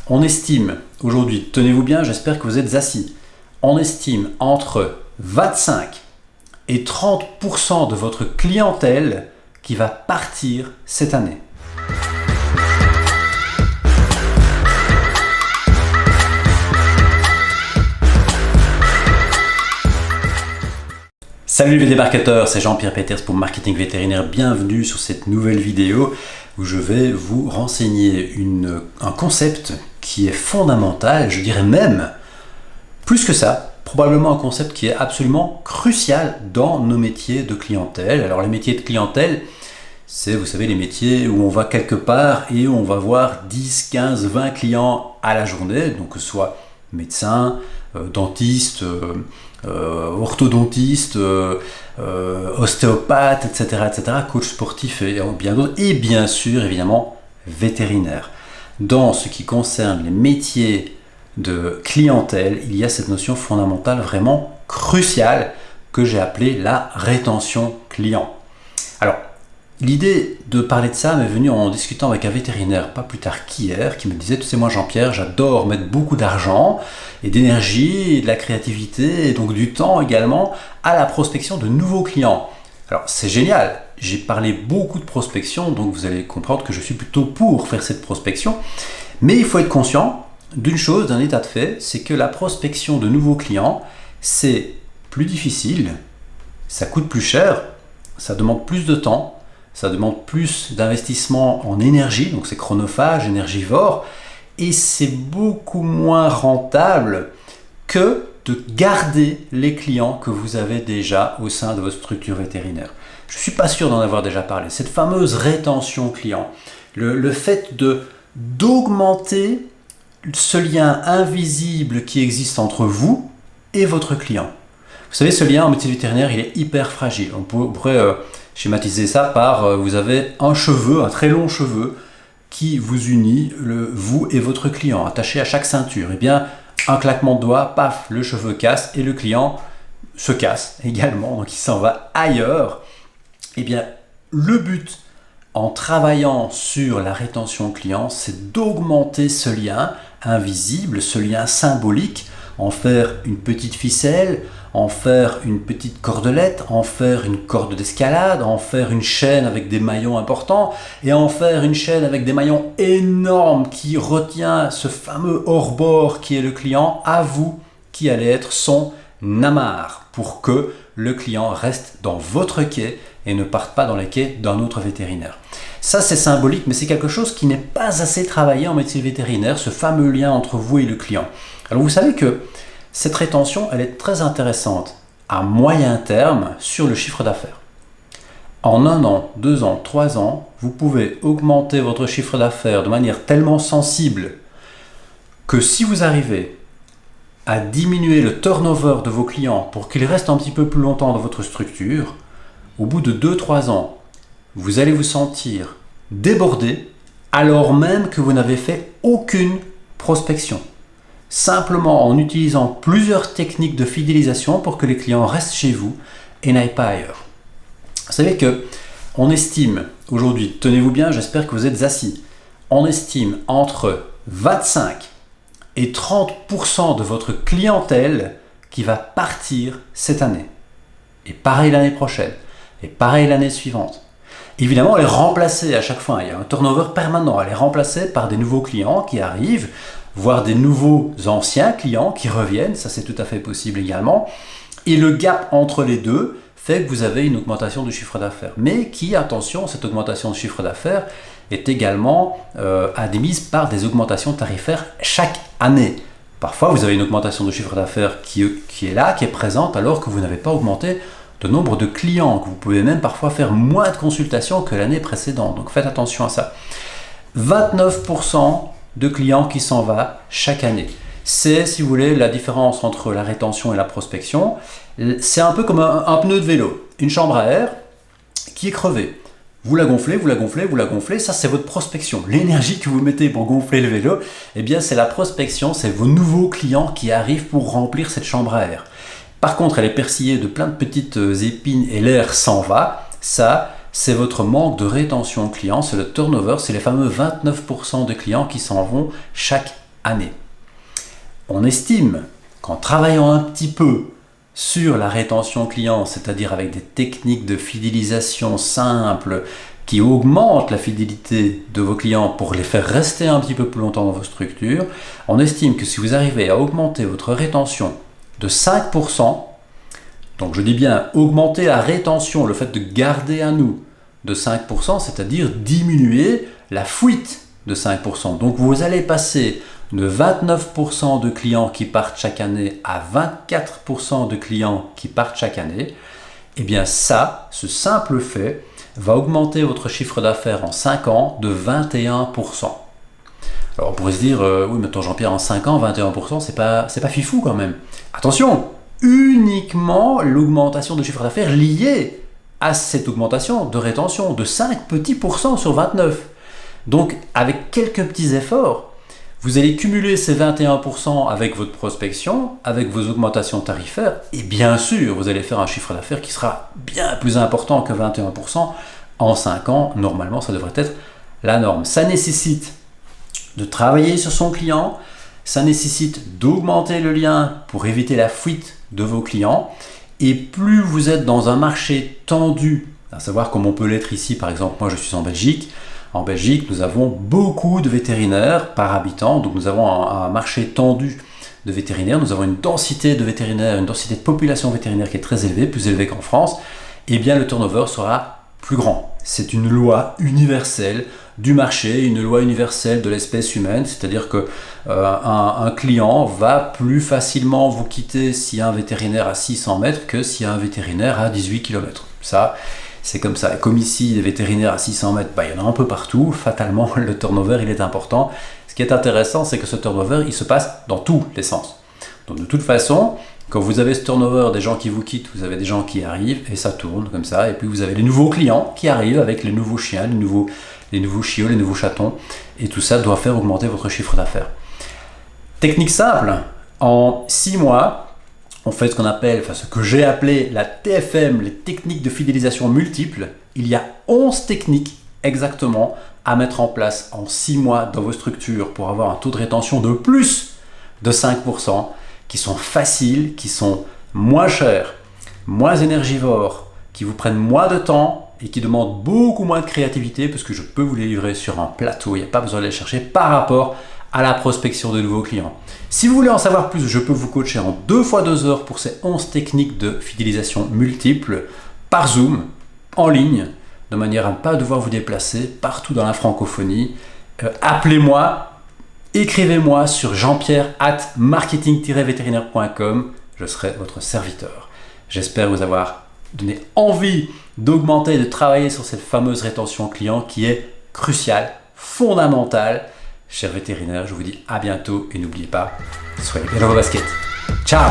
On estime aujourd'hui, tenez-vous bien, j'espère que vous êtes assis, on estime entre 25 et 30% de votre clientèle qui va partir cette année. Salut les débarcateurs, c'est Jean-Pierre Peters pour Marketing Vétérinaire. Bienvenue sur cette nouvelle vidéo où je vais vous renseigner un concept qui est fondamental, je dirais même, plus que ça, probablement un concept qui est absolument crucial dans nos métiers de clientèle. Alors les métiers de clientèle, c'est, vous savez, les métiers où on va quelque part et on va voir 10, 15, 20 clients à la journée, donc que ce soit médecin, dentiste, orthodontiste, ostéopathe, etc., coach sportif et bien d'autres, et bien sûr, évidemment, vétérinaire. Dans ce qui concerne les métiers de clientèle, il y a cette notion fondamentale vraiment cruciale que j'ai appelée la rétention client. Alors, l'idée de parler de ça m'est venue en discutant avec un vétérinaire pas plus tard qu'hier qui me disait, tu sais, moi Jean-Pierre, j'adore mettre beaucoup d'argent et d'énergie et de la créativité et donc du temps également à la prospection de nouveaux clients. Alors c'est génial, j'ai parlé beaucoup de prospection, donc vous allez comprendre que je suis plutôt pour faire cette prospection, mais il faut être conscient d'une chose, d'un état de fait, c'est que la prospection de nouveaux clients, c'est plus difficile, ça coûte plus cher, ça demande plus de temps, ça demande plus d'investissement en énergie, donc c'est chronophage, énergivore, et c'est beaucoup moins rentable que de garder les clients que vous avez déjà au sein de votre structure vétérinaire. Je ne suis pas sûr d'en avoir déjà parlé. Cette fameuse rétention client, le fait d'augmenter ce lien invisible qui existe entre vous et votre client. Vous savez, ce lien en métier vétérinaire, il est hyper fragile. On pourrait schématiser ça par, vous avez un cheveu, un très long cheveu, qui vous unit, vous et votre client, attaché à chaque ceinture. Eh bien, un claquement de doigts, paf, le cheveu casse et le client se casse également, donc il s'en va ailleurs. Eh bien, le but en travaillant sur la rétention client, c'est d'augmenter ce lien invisible, ce lien symbolique, en faire une petite ficelle, en faire une petite cordelette, en faire une corde d'escalade, en faire une chaîne avec des maillons importants et en faire une chaîne avec des maillons énormes qui retient ce fameux hors-bord qui est le client à vous, qui allait être son amarre pour que le client reste dans votre quai et ne parte pas dans les quais d'un autre vétérinaire. Ça, c'est symbolique, mais c'est quelque chose qui n'est pas assez travaillé en médecine vétérinaire, ce fameux lien entre vous et le client. Alors vous savez que cette rétention, elle est très intéressante à moyen terme sur le chiffre d'affaires. En 1 an, 2 ans, 3 ans, vous pouvez augmenter votre chiffre d'affaires de manière tellement sensible que si vous arrivez à diminuer le turnover de vos clients pour qu'ils restent un petit peu plus longtemps dans votre structure, au bout de 2-3 ans, vous allez vous sentir débordé alors même que vous n'avez fait aucune prospection. Simplement en utilisant plusieurs techniques de fidélisation pour que les clients restent chez vous et n'aillent pas ailleurs. Vous savez que on estime aujourd'hui, tenez-vous bien, j'espère que vous êtes assis, on estime entre 25 et 30% de votre clientèle qui va partir cette année. Et pareil l'année prochaine, et pareil l'année suivante. Évidemment, elle est remplacée à chaque fois, il y a un turnover permanent, elle est remplacée par des nouveaux clients qui arrivent, voire des nouveaux anciens clients qui reviennent, ça c'est tout à fait possible également. Et le gap entre les deux fait que vous avez une augmentation du chiffre d'affaires. Mais qui, attention, cette augmentation de chiffre d'affaires est également admise par des augmentations tarifaires chaque année. Parfois, vous avez une augmentation de chiffre d'affaires qui est là, qui est présente, alors que vous n'avez pas augmenté de nombre de clients, que vous pouvez même parfois faire moins de consultations que l'année précédente. Donc faites attention à ça. 29% de clients qui s'en vont chaque année. C'est, si vous voulez, la différence entre la rétention et la prospection. C'est un peu comme un pneu de vélo, une chambre à air qui est crevée. Vous la gonflez, vous la gonflez, vous la gonflez, ça c'est votre prospection. L'énergie que vous mettez pour gonfler le vélo, eh bien c'est la prospection, c'est vos nouveaux clients qui arrivent pour remplir cette chambre à air. Par contre, elle est persillée de plein de petites épines et l'air s'en va. Ça, c'est votre manque de rétention client, c'est le turnover, c'est les fameux 29% de clients qui s'en vont chaque année. On estime qu'en travaillant un petit peu sur la rétention client, c'est-à-dire avec des techniques de fidélisation simples qui augmentent la fidélité de vos clients pour les faire rester un petit peu plus longtemps dans vos structures, on estime que si vous arrivez à augmenter votre rétention de 5%, donc je dis bien augmenter la rétention, le fait de garder à nous de 5%, c'est-à-dire diminuer la fuite de 5%. Donc vous allez passer de 29% de clients qui partent chaque année à 24% de clients qui partent chaque année. Et bien ça, ce simple fait, va augmenter votre chiffre d'affaires en 5 ans de 21%. Alors on pourrait se dire, oui mais attends Jean-Pierre, en 5 ans, 21%, c'est pas fifou quand même. Attention, uniquement l'augmentation de chiffre d'affaires liée à cette augmentation de rétention de 5 petits pourcents sur 29. Donc avec quelques petits efforts, vous allez cumuler ces 21% avec votre prospection, avec vos augmentations tarifaires, et bien sûr, vous allez faire un chiffre d'affaires qui sera bien plus important que 21% en 5 ans. Normalement, ça devrait être la norme. Ça nécessite de travailler sur son client, ça nécessite d'augmenter le lien pour éviter la fuite de vos clients, et plus vous êtes dans un marché tendu, à savoir comme on peut l'être ici, par exemple, moi je suis en Belgique. En Belgique, nous avons beaucoup de vétérinaires par habitant, donc nous avons un marché tendu de vétérinaires, nous avons une densité de vétérinaires, une densité de population vétérinaire qui est très élevée, plus élevée qu'en France, et bien le turnover sera plus grand. C'est une loi universelle du marché, une loi universelle de l'espèce humaine, c'est-à-dire que un client va plus facilement vous quitter s'il y a un vétérinaire à 600 mètres que s'il y a un vétérinaire à 18 km. Ça, c'est comme ça. Et comme ici, des vétérinaires à 600 mètres, il y en a un peu partout. Fatalement, le turnover, il est important. Ce qui est intéressant, c'est que ce turnover, il se passe dans tous les sens. Donc de toute façon, quand vous avez ce turnover, des gens qui vous quittent, vous avez des gens qui arrivent, et ça tourne comme ça. Et puis vous avez les nouveaux clients qui arrivent avec les nouveaux chiens, les nouveaux chiots, les nouveaux chatons. Et tout ça doit faire augmenter votre chiffre d'affaires. Technique simple, en 6 mois, on fait ce qu'on appelle, ce que j'ai appelé la TFM, les techniques de fidélisation multiples. Il y a 11 techniques exactement à mettre en place en 6 mois dans vos structures pour avoir un taux de rétention de plus de 5%, qui sont faciles, qui sont moins chers, moins énergivores, qui vous prennent moins de temps et qui demandent beaucoup moins de créativité parce que je peux vous les livrer sur un plateau, il n'y a pas besoin de les chercher par rapport à la prospection de nouveaux clients. Si vous voulez en savoir plus, je peux vous coacher en 2 fois 2 heures pour ces 11 techniques de fidélisation multiples par Zoom, en ligne, de manière à ne pas devoir vous déplacer partout dans la francophonie. Appelez-moi, écrivez-moi sur jean-pierre@marketing-vétérinaire.com, je serai votre serviteur. J'espère vous avoir donné envie d'augmenter et de travailler sur cette fameuse rétention client qui est cruciale, fondamentale. Chers vétérinaires, je vous dis à bientôt et n'oubliez pas, soyez bien dans vos baskets. Ciao!